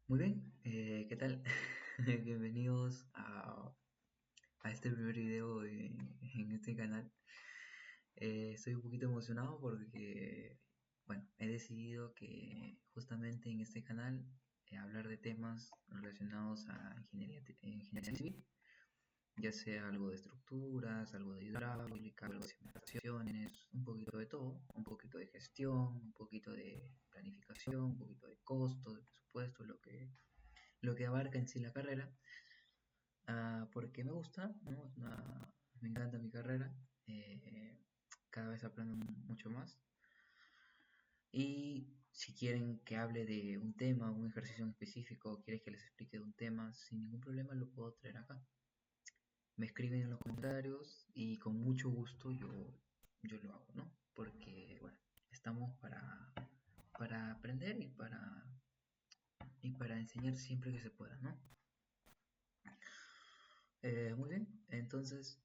Muy bien, ¿qué tal? Bienvenidos a este primer video en este canal. Estoy un poquito emocionado porque, bueno, he decidido que justamente en este canal hablar de temas relacionados a ingeniería civil, ya sea algo de estructuras, algo de hidráulica, algo de cimentaciones, un poquito de todo, un poquito de gestión, un poquito de planificación, un poquito de costo, de presupuesto, lo que abarca en sí la carrera. Porque me gusta, ¿no? Me encanta mi carrera, eh, cada vez aprendo mucho más. Y si quieren que hable de un tema, un ejercicio en específico, o quieres que les explique de un tema, sin ningún problema lo puedo traer acá. Me escriben en los comentarios y con mucho gusto yo lo hago, ¿no? Porque, bueno, estamos para aprender y para enseñar siempre que se pueda, ¿no? Muy bien, entonces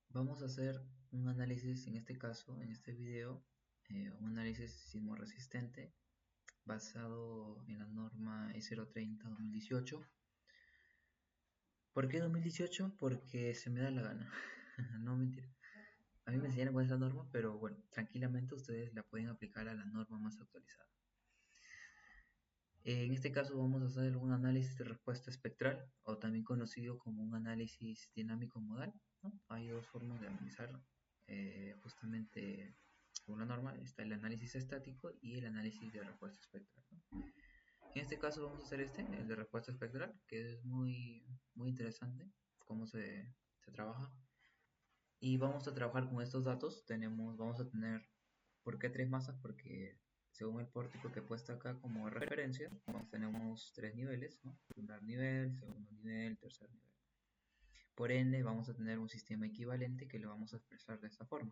vamos a hacer un análisis, en este caso, en este video, un análisis sismorresistente basado en la norma E030-2018. ¿Por qué 2018? Porque se me da la gana. No, mentira. A mí me enseñaron con esa norma, pero bueno, tranquilamente ustedes la pueden aplicar a la norma más actualizada. En este caso vamos a hacer un análisis de respuesta espectral, o también conocido como un análisis dinámico modal, ¿no? Hay dos formas de analizar justamente una norma. Está el análisis estático y el análisis de respuesta espectral, ¿no? En este caso vamos a hacer el de respuesta espectral, que es muy interesante cómo se trabaja. Y vamos a trabajar con estos datos. Vamos a tener, ¿por qué tres masas? Porque según el pórtico que he puesto acá como referencia, tenemos tres niveles, ¿no? Primer nivel, segundo nivel, tercer nivel. Por ende, vamos a tener un sistema equivalente que lo vamos a expresar de esta forma.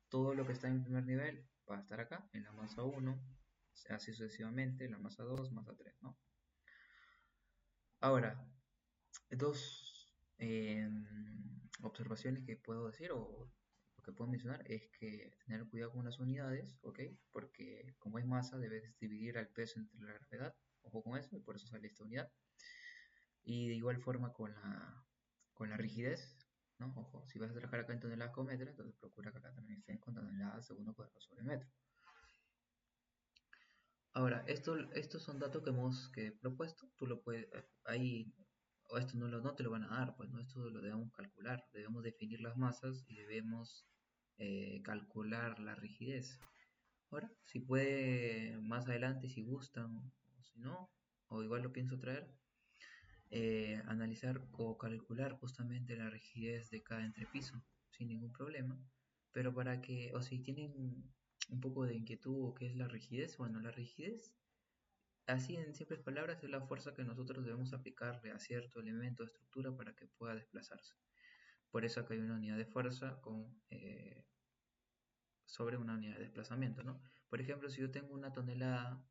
Todo lo que está en primer nivel va a estar acá, en la masa 1, así sucesivamente, la masa 2, masa 3, ¿no? Ahora, dos observaciones que puedo decir o que puedo mencionar es que tener cuidado con las unidades, ¿ok? Porque como es masa, debes dividir al peso entre la gravedad, ojo con eso, y por eso sale esta unidad. Y de igual forma con la rigidez, ¿no? Ojo, si vas a trabajar acá en toneladas con metro, entonces procura que acá también estén con toneladas segundo cuadrado sobre metro. Ahora, estos son datos que he propuesto, tú lo puedes, ahí, o esto no te lo van a dar, pues no, esto lo debemos calcular, debemos definir las masas y debemos calcular la rigidez. Ahora, si puede más adelante, si gustan, o si no, o igual lo pienso traer, analizar o calcular justamente la rigidez de cada entrepiso, sin ningún problema, pero para que, o si tienen un poco de inquietud o qué es la rigidez, bueno, la rigidez, así en simples palabras, es la fuerza que nosotros debemos aplicarle a cierto elemento de estructura para que pueda desplazarse. Por eso acá hay una unidad de fuerza sobre una unidad de desplazamiento, ¿no? Por ejemplo, si yo tengo una tonelada,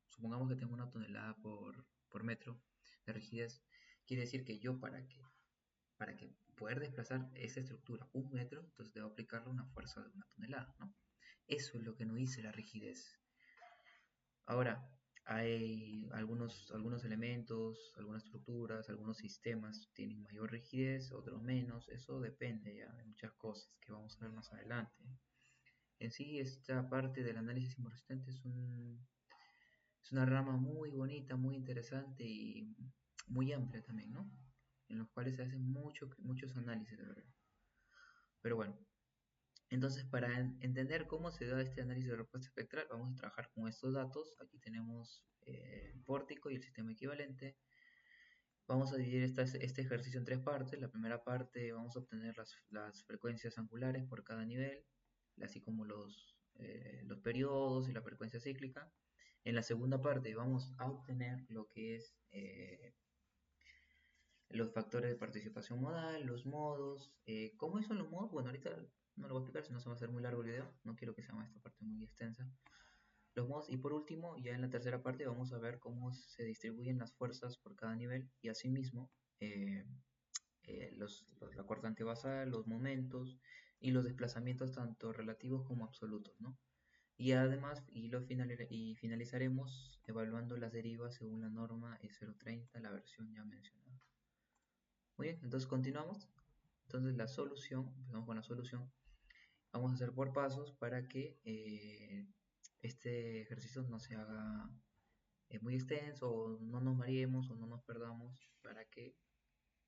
supongamos que tengo una tonelada por metro de rigidez, quiere decir que yo para que poder desplazar esa estructura un metro, entonces debo aplicarle una fuerza de una tonelada, ¿no? Eso es lo que nos dice la rigidez. Ahora, hay algunos elementos, algunas estructuras, algunos sistemas tienen mayor rigidez, otros menos. Eso depende ya de muchas cosas que vamos a ver más adelante. En sí, esta parte del análisis sismoresistente es una rama muy bonita, muy interesante y muy amplia también, ¿no? En los cuales se hacen muchos análisis, de verdad. Pero bueno, entonces, para entender cómo se da este análisis de respuesta espectral, vamos a trabajar con estos datos. Aquí tenemos el pórtico y el sistema equivalente. Vamos a dividir este ejercicio en tres partes. La primera parte vamos a obtener las frecuencias angulares por cada nivel, así como los periodos y la frecuencia cíclica. En la segunda parte vamos a obtener lo que es los factores de participación modal, los modos. ¿Cómo son los modos? Bueno, ahorita no lo voy a explicar, si no se va a hacer muy largo el video. No quiero que sea esta parte muy extensa. Los modos, y por último, ya en la tercera parte vamos a ver cómo se distribuyen las fuerzas por cada nivel y asimismo eh, la cortante basal, los momentos y los desplazamientos tanto relativos como absolutos, ¿no? Y además, finalizaremos evaluando las derivas según la norma E030, la versión ya mencionada. Muy bien, entonces continuamos. Entonces la solución, empezamos con la solución. Vamos a hacer por pasos para que este ejercicio no se haga muy extenso, o no nos mareemos o no nos perdamos, para que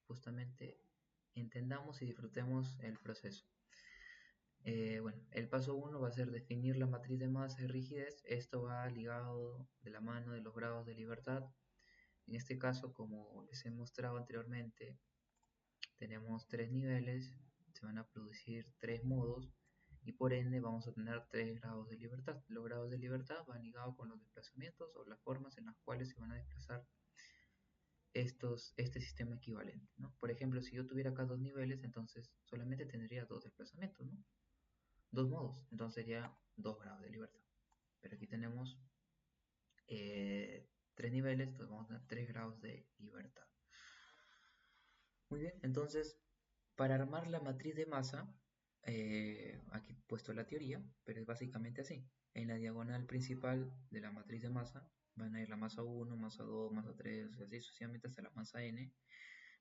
justamente entendamos y disfrutemos el proceso. Bueno, el paso 1 va a ser definir la matriz de masa y rigidez. Esto va ligado de la mano de los grados de libertad. En este caso, como les he mostrado anteriormente, tenemos tres niveles, se van a producir tres modos y por ende vamos a tener tres grados de libertad. Los grados de libertad van ligados con los desplazamientos o las formas en las cuales se van a desplazar este sistema equivalente, ¿no? Por ejemplo, si yo tuviera acá dos niveles, entonces solamente tendría dos desplazamientos, ¿no? Dos modos, entonces sería 2 grados de libertad. Pero aquí tenemos tres niveles, entonces vamos a tener 3 grados de libertad. Muy bien, entonces para armar la matriz de masa, aquí he puesto la teoría, pero es básicamente así. En la diagonal principal de la matriz de masa van a ir la masa 1, masa 2, masa 3, así sucesivamente hasta la masa n.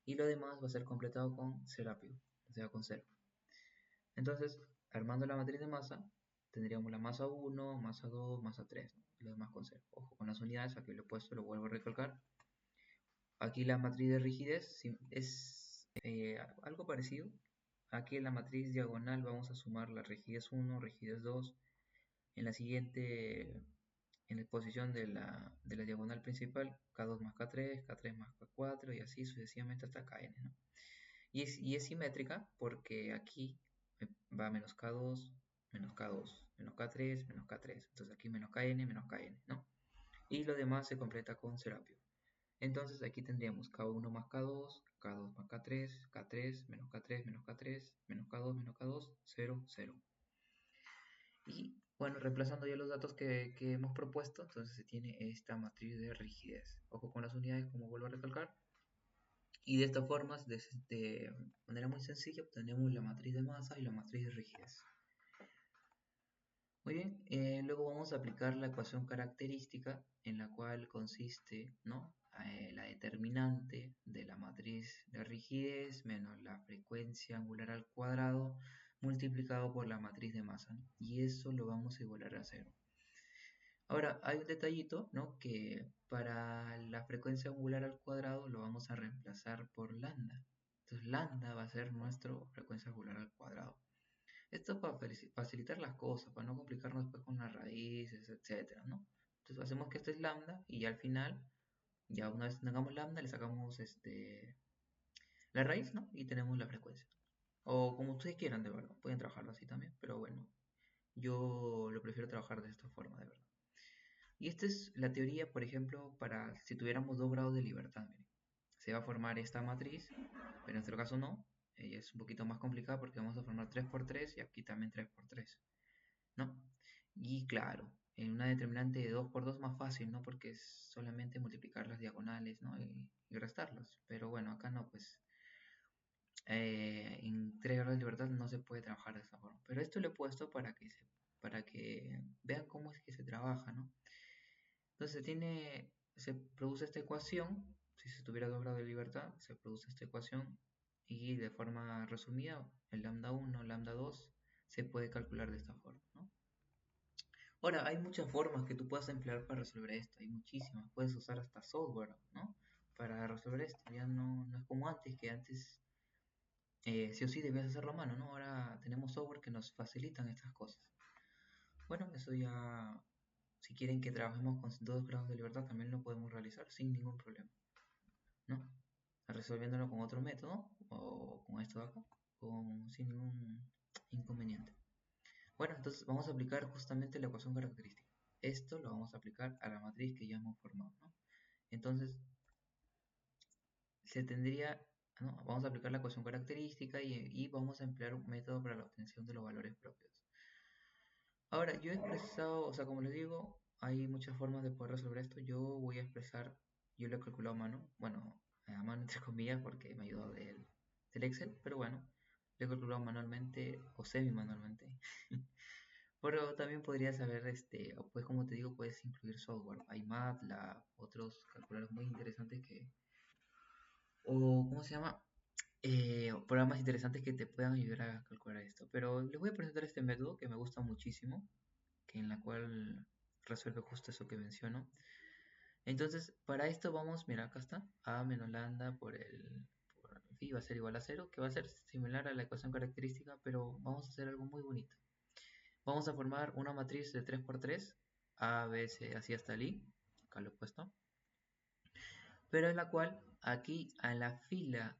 Y lo demás va a ser completado con Serapio, o sea, con 0. Entonces, armando la matriz de masa, tendríamos la masa 1, masa 2, masa 3, ¿no? Y lo demás con 0. Ojo con las unidades, aquí lo he puesto, lo vuelvo a recalcar. Aquí la matriz de rigidez es algo parecido. Aquí en la matriz diagonal vamos a sumar la rigidez 1, rigidez 2. En la siguiente, en la exposición de la diagonal principal, K2 más K3, K3 más K4 y así sucesivamente hasta Kn, ¿no? Y es simétrica porque aquí va menos K2, menos K2, menos K3, menos K3. Entonces aquí menos Kn, ¿no? Y lo demás se completa con Serapio. Entonces aquí tendríamos K1 más K2, K2 más K3, K3, menos K3, menos K3, menos K2, menos K2, 0, 0. Y bueno, reemplazando ya los datos que hemos propuesto, entonces se tiene esta matriz de rigidez. Ojo con las unidades, como vuelvo a recalcar. Y de esta forma, de manera muy sencilla, obtenemos la matriz de masa y la matriz de rigidez. Muy bien, luego vamos a aplicar la ecuación característica, en la cual consiste, ¿no? La determinante de la matriz de rigidez menos la frecuencia angular al cuadrado multiplicado por la matriz de masa, ¿no? Y eso lo vamos a igualar a 0. Ahora, hay un detallito, ¿no? Que para la frecuencia angular al cuadrado lo vamos a reemplazar por lambda. Entonces, lambda va a ser nuestra frecuencia angular al cuadrado. Esto es para facilitar las cosas, para no complicarnos después con las raíces, etcétera, ¿no? Entonces hacemos que esto es lambda y al final, ya una vez tengamos lambda, le sacamos la raíz, ¿no? Y tenemos la frecuencia. O como ustedes quieran, de verdad. Pueden trabajarlo así también, pero bueno, yo lo prefiero trabajar de esta forma, de verdad. Y esta es la teoría, por ejemplo, para si tuviéramos 2 grados de libertad. Miren. Se va a formar esta matriz, pero en nuestro caso no. Ella es un poquito más complicada porque vamos a formar 3 por 3 y aquí también 3 por 3. ¿No? Y claro, en una determinante de 2 por 2 más fácil, ¿no? Porque es solamente multiplicar las diagonales, ¿no? Y restarlos. Pero bueno, acá no, pues en 3 grados de libertad no se puede trabajar de esta forma. Pero esto lo he puesto para que vean cómo es que se trabaja, ¿no? Entonces se produce esta ecuación, si se tuviera 2 grados de libertad, se produce esta ecuación y de forma resumida, el lambda 1, lambda 2 se puede calcular de esta forma, ¿no? Ahora, hay muchas formas que tú puedes emplear para resolver esto, hay muchísimas, puedes usar hasta software, ¿no? Para resolver esto, ya no es como antes, que antes sí o sí debías hacerlo a mano, ¿no? Ahora tenemos software que nos facilitan estas cosas. Bueno, eso ya, si quieren que trabajemos con 2 grados de libertad, también lo podemos realizar sin ningún problema, ¿no? Resolviéndolo con otro método, o con esto de acá, sin ningún inconveniente. Bueno, entonces vamos a aplicar justamente la ecuación característica. Esto lo vamos a aplicar a la matriz que ya hemos formado, ¿no? Entonces, se tendría, ¿no? Vamos a aplicar la ecuación característica y vamos a emplear un método para la obtención de los valores propios. Ahora, yo he expresado, o sea, como les digo, hay muchas formas de poder resolver esto. Yo voy a expresar, yo lo he calculado a mano, bueno, a mano entre comillas porque me ayudó del Excel, pero bueno, lo he calculado manualmente o semi manualmente. Pero también podrías saber, o pues como te digo, puedes incluir software, iMatlab, otros calculadores muy interesantes o ¿cómo se llama? Programas interesantes que te puedan ayudar a calcular esto. Pero les voy a presentar este método que me gusta muchísimo, que en la cual resuelve justo eso que menciono. Entonces, para esto vamos, mira, acá está, a menos lambda por phi va a ser igual a cero, que va a ser similar a la ecuación característica, pero vamos a hacer algo muy bonito. Vamos a formar una matriz de 3 por 3, A, B, C, así hasta el I, acá lo he puesto, pero en la cual aquí en la fila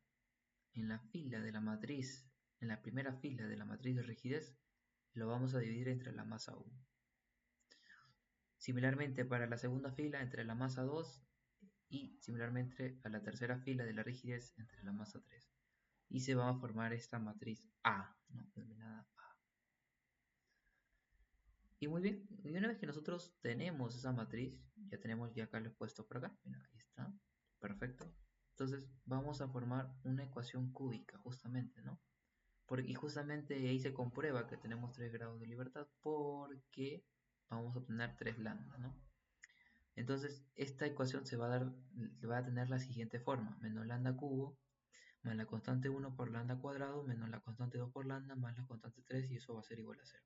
de la matriz, en la primera fila de la matriz de rigidez, lo vamos a dividir entre la masa 1. Similarmente para la segunda fila entre la masa 2 y similarmente a la tercera fila de la rigidez entre la masa 3. Y se va a formar esta matriz A, ¿no? Denominada A. Y muy bien, y una vez que nosotros tenemos esa matriz, ya acá lo he puesto por acá, mira, ahí está, perfecto. Entonces vamos a formar una ecuación cúbica, justamente, ¿no? Y justamente ahí se comprueba que tenemos 3 grados de libertad porque vamos a obtener 3 lambda, ¿no? Entonces esta ecuación va a tener la siguiente forma: menos lambda cubo más la constante 1 por lambda cuadrado menos la constante 2 por lambda más la constante 3, y eso va a ser igual a 0.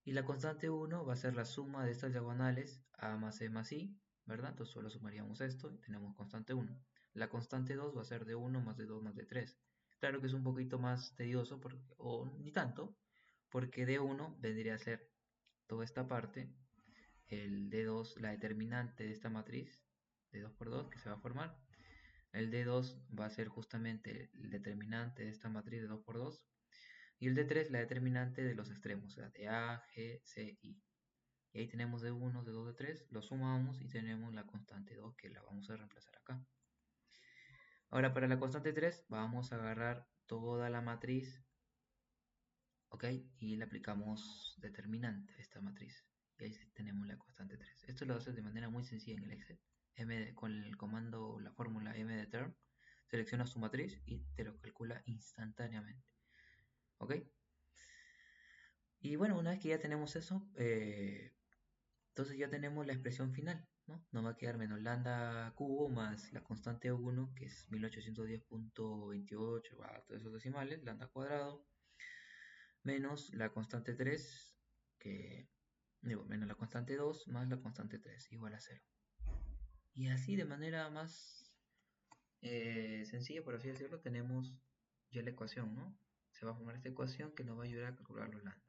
Y la constante 1 va a ser la suma de estas diagonales a más e más i, ¿verdad? Entonces solo sumaríamos esto y tenemos constante 1. La constante 2 va a ser de 1 más de 2 más de 3. Claro que es un poquito más tedioso, o ni tanto, porque d1 vendría a ser toda esta parte, el d2, la determinante de esta matriz, de 2 por 2 que se va a formar. El d2 va a ser justamente el determinante de esta matriz de 2 por 2. Y el d3 la determinante de los extremos, o sea, de A, G, C, I. Y ahí tenemos d1, d2, d3, lo sumamos y tenemos la constante 2 que la vamos a reemplazar acá. Ahora para la constante 3 vamos a agarrar toda la matriz, ¿ok? Y le aplicamos determinante a esta matriz. Y ahí tenemos la constante 3. Esto lo haces de manera muy sencilla en el Excel. Con el comando, la fórmula mdeterm, seleccionas tu matriz y te lo calcula instantáneamente. ¿Ok? Y bueno, una vez que ya tenemos eso, entonces ya tenemos la expresión final, ¿no? Nos va a quedar menos lambda cubo más la constante 1, que es 1810.28, todos esos decimales, lambda cuadrado, menos la constante 3, menos la constante 2 más la constante 3, igual a 0. Y así de manera más sencilla, por así decirlo, tenemos ya la ecuación, ¿no? Se va a formar esta ecuación que nos va a ayudar a calcular los lambda.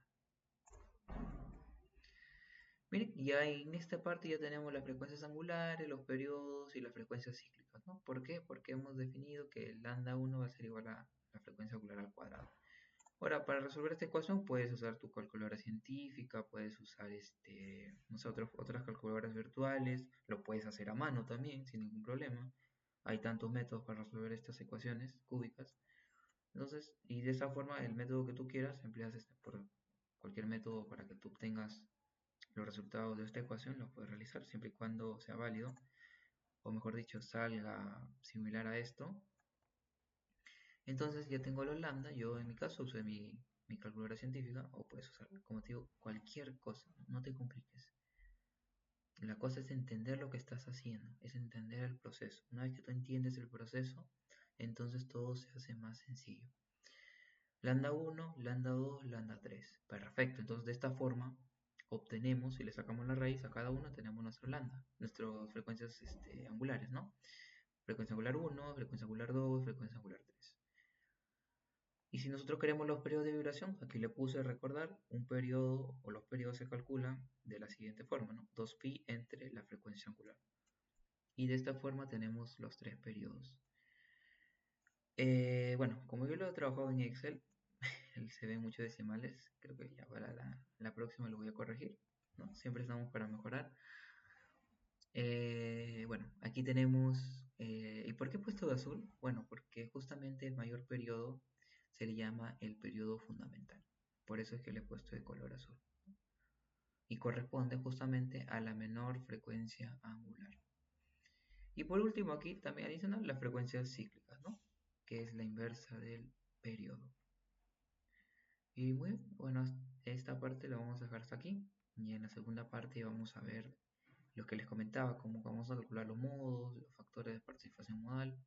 Miren, ya en esta parte ya tenemos las frecuencias angulares, los periodos y las frecuencias cíclicas, ¿no? ¿Por qué? Porque hemos definido que el lambda 1 va a ser igual a la frecuencia angular al cuadrado. Ahora, para resolver esta ecuación puedes usar tu calculadora científica, puedes usar no sé, otras calculadoras virtuales, lo puedes hacer a mano también, sin ningún problema. Hay tantos métodos para resolver estas ecuaciones cúbicas. Entonces, y de esa forma, el método que tú quieras, empleas por cualquier método para que tú obtengas los resultados de esta ecuación, los puedes realizar siempre y cuando sea válido, o mejor dicho, salga similar a esto. Entonces ya tengo los lambda. Yo en mi caso usé mi calculadora científica, o puedes usar, como te digo, cualquier cosa, no te compliques. La cosa es entender lo que estás haciendo, es entender el proceso. Una vez que tú entiendes el proceso, entonces todo se hace más sencillo. Lambda 1, lambda 2, lambda 3. Perfecto, entonces de esta forma obtenemos, y le sacamos la raíz a cada uno, tenemos nuestro lambda, nuestras frecuencias angulares, ¿no? Frecuencia angular 1, frecuencia angular 2, frecuencia angular 3. Y si nosotros queremos los periodos de vibración, aquí le puse recordar, un periodo o los periodos se calculan de la siguiente forma, ¿no? 2pi entre la frecuencia angular. Y de esta forma tenemos los 3 periodos. Bueno, como yo lo he trabajado en Excel, se ven muchos decimales, creo que ya para la próxima lo voy a corregir, ¿no? Siempre estamos para mejorar. Bueno, aquí tenemos, ¿y por qué he puesto de azul? Bueno, porque justamente el mayor periodo se le llama el periodo fundamental, por eso es que le he puesto de color azul, y corresponde justamente a la menor frecuencia angular. Y por último aquí también adicional las frecuencias cíclicas, ¿no? Que es la inversa del periodo. Y bueno, esta parte la vamos a dejar hasta aquí. Y en la segunda parte vamos a ver lo que les comentaba, cómo vamos a calcular los modos, los factores de participación modal.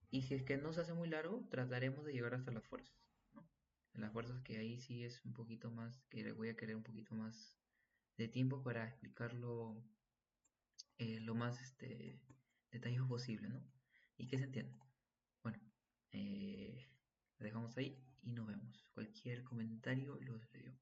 Y si es que no se hace muy largo, trataremos de llegar hasta las fuerzas, ¿no? Las fuerzas que ahí sí es un poquito más, que le voy a querer un poquito más de tiempo para explicarlo lo más detallado posible, ¿no? Y que se entienda. Bueno, lo dejamos ahí y nos vemos. Cualquier comentario los leo.